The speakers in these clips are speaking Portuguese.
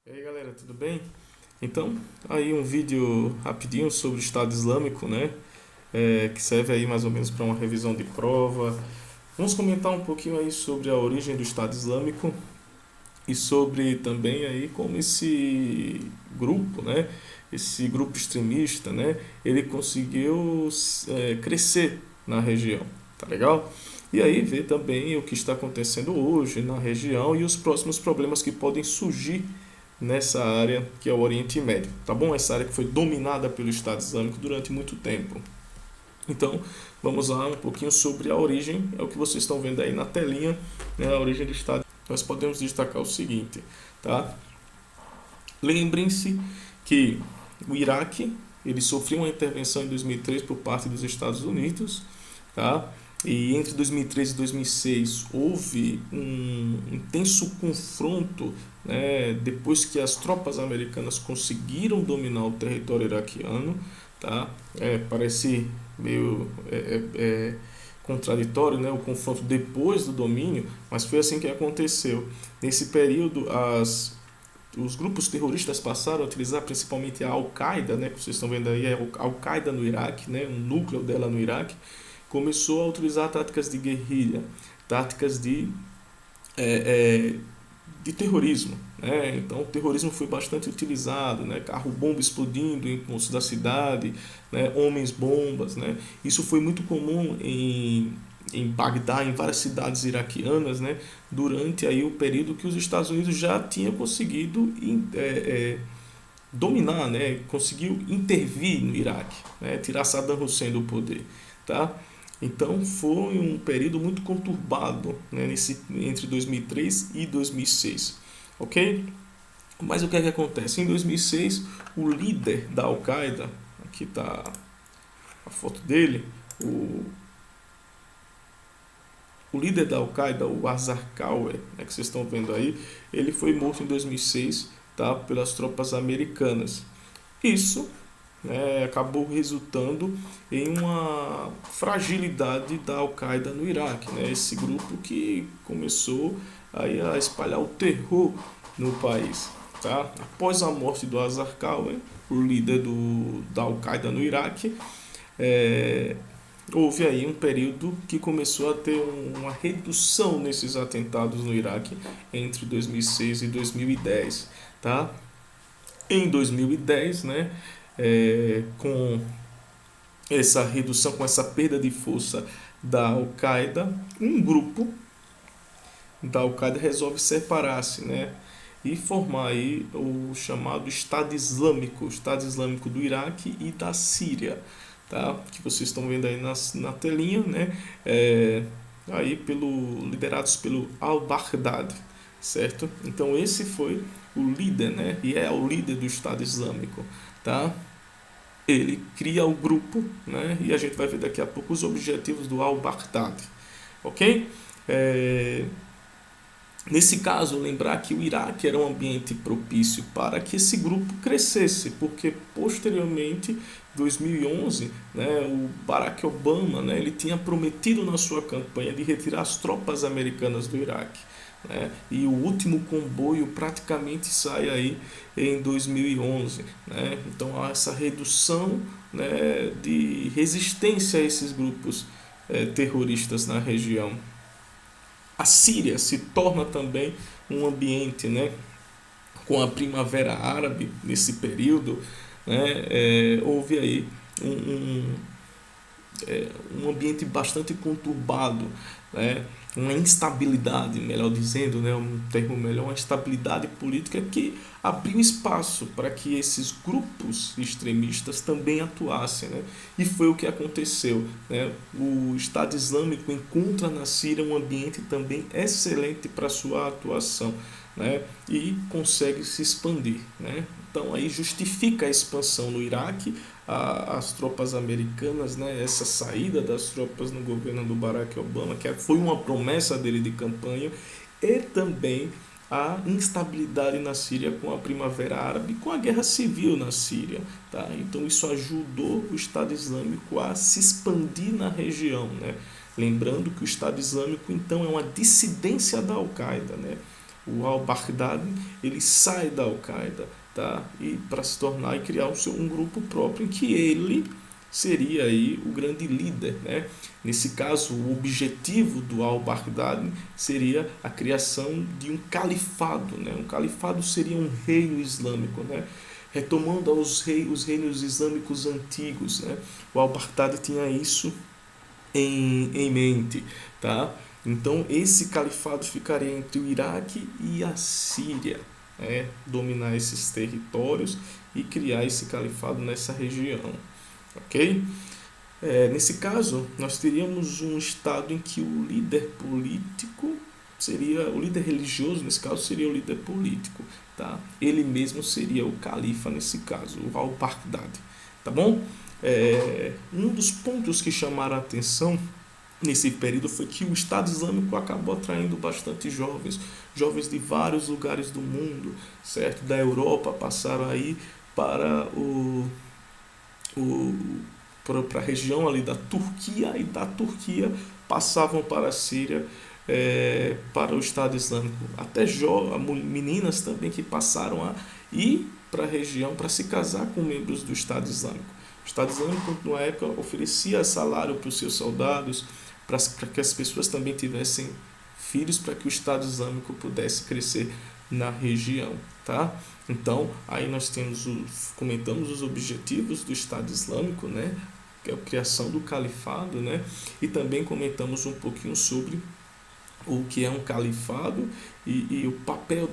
E aí galera, tudo bem? Então, aí um vídeo rapidinho sobre o Estado Islâmico, né? Que serve aí mais ou menos para uma revisão de prova. Vamos comentar um pouquinho aí sobre a origem do Estado Islâmico e sobre também aí como esse grupo, né? Esse grupo extremista, né? Ele conseguiu crescer na região, tá legal? E aí ver também o que está acontecendo hoje na região e os próximos problemas que podem surgir nessa área que é o Oriente Médio, tá bom? Essa área que foi dominada pelo Estado Islâmico durante muito tempo. Então, vamos lá um pouquinho sobre a origem, é o que vocês estão vendo aí na telinha, né, a origem do Estado. Nós podemos destacar o seguinte, tá? Lembrem-se que o Iraque, ele sofreu uma intervenção em 2003 por parte dos Estados Unidos, tá? E entre 2013 e 2006 houve um intenso confronto, né, depois que as tropas americanas conseguiram dominar o território iraquiano, tá? Parece meio contraditório, né, o confronto depois do domínio, mas foi assim que aconteceu. Nesse período, os grupos terroristas passaram a utilizar principalmente a Al-Qaeda, né, que vocês estão vendo aí, a Al-Qaeda no Iraque, né, um núcleo dela no Iraque, começou a utilizar táticas de guerrilha, táticas de terrorismo. Né? Então, o terrorismo foi bastante utilizado, né? Carro-bomba explodindo em pontos da cidade, né? Homens-bombas. Né? Isso foi muito comum em Bagdá, em várias cidades iraquianas, né? Durante aí o período que os Estados Unidos já tinham conseguido dominar, né? Conseguiu intervir no Iraque, né? Tirar Saddam Hussein do poder. Tá? Então foi um período muito conturbado, né, entre 2003 e 2006, ok? Mas o que é que acontece? Em 2006, o líder da Al-Qaeda, aqui está a foto dele, o, o líder da Al-Qaeda, o Azarkawi, né, que vocês estão vendo aí, ele foi morto em 2006, tá, pelas tropas americanas. Isso, né, acabou resultando em uma fragilidade da Al-Qaeda no Iraque, né, esse grupo que começou aí a espalhar o terror no país. Tá? Após a morte do Azarkawi, o líder da Al-Qaeda no Iraque, é, houve aí um período que começou a ter uma redução nesses atentados no Iraque entre 2006 e 2010. Tá? Em 2010, né, com essa redução, com essa perda de força da Al-Qaeda, um grupo da Al-Qaeda resolve separar-se, né, e formar aí o chamado o Estado Islâmico do Iraque e da Síria, tá? Que vocês estão vendo aí na telinha, né? Aí liderados pelo al-Baghdadi, certo? Então esse foi o líder, né? E é o líder do Estado Islâmico, tá? Ele cria o grupo, né? E a gente vai ver daqui a pouco os objetivos do al-Baghdadi, ok? Nesse caso, lembrar que o Iraque era um ambiente propício para que esse grupo crescesse, porque posteriormente, em 2011, né, o Barack Obama, né, ele tinha prometido na sua campanha de retirar as tropas americanas do Iraque. Né, e o último comboio praticamente sai aí em 2011. Né, então há essa redução, né, de resistência a esses grupos terroristas na região. A Síria se torna também um ambiente, né, com a Primavera Árabe nesse período, né, houve aí um, um, um ambiente bastante conturbado, né, uma instabilidade, melhor dizendo, né, um termo melhor, uma instabilidade política que abriu espaço para que esses grupos extremistas também atuassem, né? E foi o que aconteceu, né? O Estado Islâmico encontra na Síria um ambiente também excelente para sua atuação, né? E consegue se expandir, né? Então aí justifica a expansão no Iraque, as tropas americanas, né, essa saída das tropas no governo do Barack Obama, que foi uma promessa dele de campanha, e também a instabilidade na Síria com a Primavera Árabe, com a guerra civil na Síria. Tá? Então isso ajudou o Estado Islâmico a se expandir na região. Né? Lembrando que o Estado Islâmico então é uma dissidência da Al-Qaeda. Né? o al-Baghdadi, ele sai da Al-Qaeda, tá? E para se tornar e criar um grupo próprio em que ele seria aí o grande líder, né? Nesse caso, o objetivo do al-Baghdadi seria a criação de um califado, né? Um califado seria um reino islâmico, né? Retomando os reinos islâmicos antigos, né? O al-Baghdadi tinha isso em mente, tá? Então esse califado ficaria entre o Iraque e a Síria, né? Dominar esses territórios e criar esse califado nessa região, ok? Nesse caso, nós teríamos um estado em que o líder político seria o líder religioso, nesse caso seria o líder político, tá? Ele mesmo seria o califa nesse caso, o al-Baghdadi, tá bom? Um dos pontos que chamaram a atenção nesse período foi que o Estado Islâmico acabou atraindo bastante jovens, jovens de vários lugares do mundo, certo? Da Europa passaram aí para para a região ali da Turquia, e da Turquia passavam para a Síria, para o Estado Islâmico. Até meninas também que passaram a ir para a região para se casar com membros do Estado Islâmico. O Estado Islâmico, na época, oferecia salário para os seus soldados, para que as pessoas também tivessem filhos, para que o Estado Islâmico pudesse crescer na região, tá? Então, aí nós comentamos os objetivos do Estado Islâmico, né? Que é a criação do califado, né? E também comentamos um pouquinho sobre o que é um califado e o papel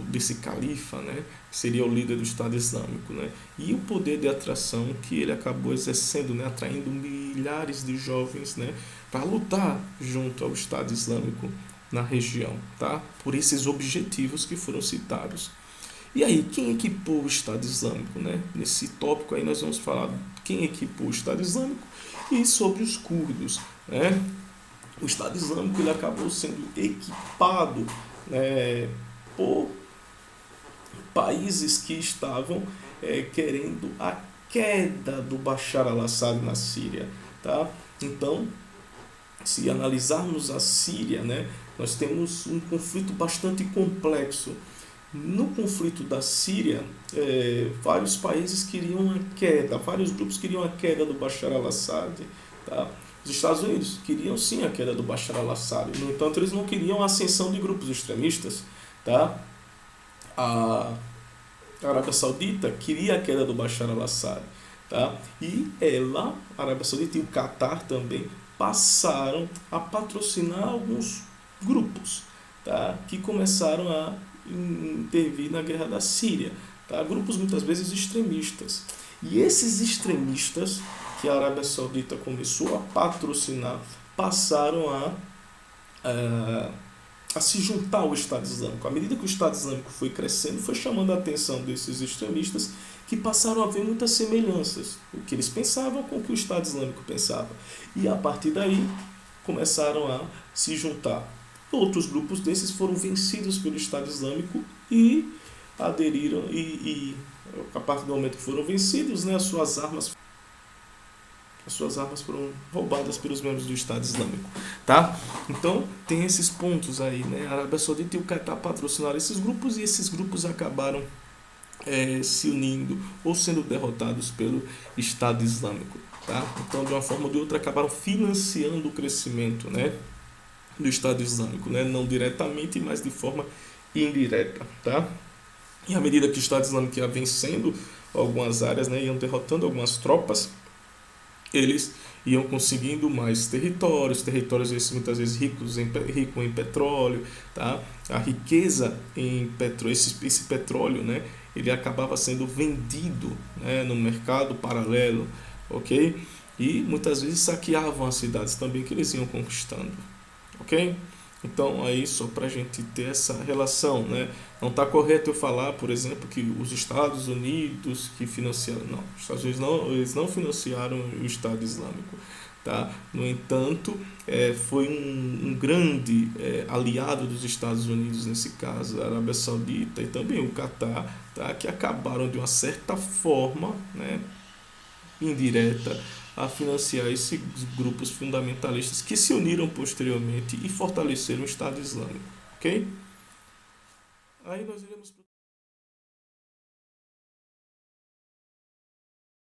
desse califa, né? Que seria o líder do Estado Islâmico, né? E o poder de atração que ele acabou exercendo, né? Atraindo milhares de jovens, né? Para lutar junto ao Estado Islâmico na região, tá? Por esses objetivos que foram citados. E aí, quem equipou o Estado Islâmico, né? Nesse tópico aí nós vamos falar quem equipou o Estado Islâmico e sobre os curdos, né? O Estado Islâmico ele acabou sendo equipado, né, por países que estavam querendo a queda do Bashar al-Assad na Síria, tá? Então, se analisarmos a Síria, né, nós temos um conflito bastante complexo. No conflito da Síria, vários países queriam a queda, vários grupos queriam a queda do Bashar al-Assad, tá? Os Estados Unidos queriam sim a queda do Bashar al-Assad, no entanto eles não queriam a ascensão de grupos extremistas, tá? A Arábia Saudita queria a queda do Bashar al-Assad, tá? E a Arábia Saudita e o Catar também passaram a patrocinar alguns grupos, tá? Que começaram a intervir na guerra da Síria, tá? Grupos muitas vezes extremistas. E esses extremistas que a Arábia Saudita começou a patrocinar passaram a se juntar ao Estado Islâmico. À medida que o Estado Islâmico foi crescendo, foi chamando a atenção desses extremistas que passaram a ver muitas semelhanças, o que eles pensavam com o que o Estado Islâmico pensava. E a partir daí começaram a se juntar. Outros grupos desses foram vencidos pelo Estado Islâmico e aderiram, e a partir do momento que foram vencidos, né, as suas armas foram roubadas pelos membros do Estado Islâmico, tá? Então, tem esses pontos aí, né? A Arábia Saudita e o Catar patrocinaram esses grupos e esses grupos acabaram se unindo ou sendo derrotados pelo Estado Islâmico, tá? Então, de uma forma ou de outra, acabaram financiando o crescimento, né, do Estado Islâmico, né? Não diretamente, mas de forma indireta, tá? E à medida que o Estado Islâmico ia vencendo algumas áreas, né, iam derrotando algumas tropas, eles iam conseguindo mais territórios esses muitas vezes ricos em petróleo, tá? A riqueza em petróleo, esse petróleo, né, ele acabava sendo vendido, né, no mercado paralelo, ok? E muitas vezes saqueavam as cidades também que eles iam conquistando, ok? Então, aí só para a gente ter essa relação, né? Não está correto eu falar, por exemplo, que os Estados Unidos que financiaram. Não, os Estados Unidos eles não financiaram o Estado Islâmico, tá? No entanto, foi um grande aliado dos Estados Unidos, nesse caso, a Arábia Saudita e também o Catar, tá? Que acabaram de uma certa forma, né, indireta, a financiar esses grupos fundamentalistas que se uniram posteriormente e fortaleceram o Estado Islâmico, ok? Aí nós iremos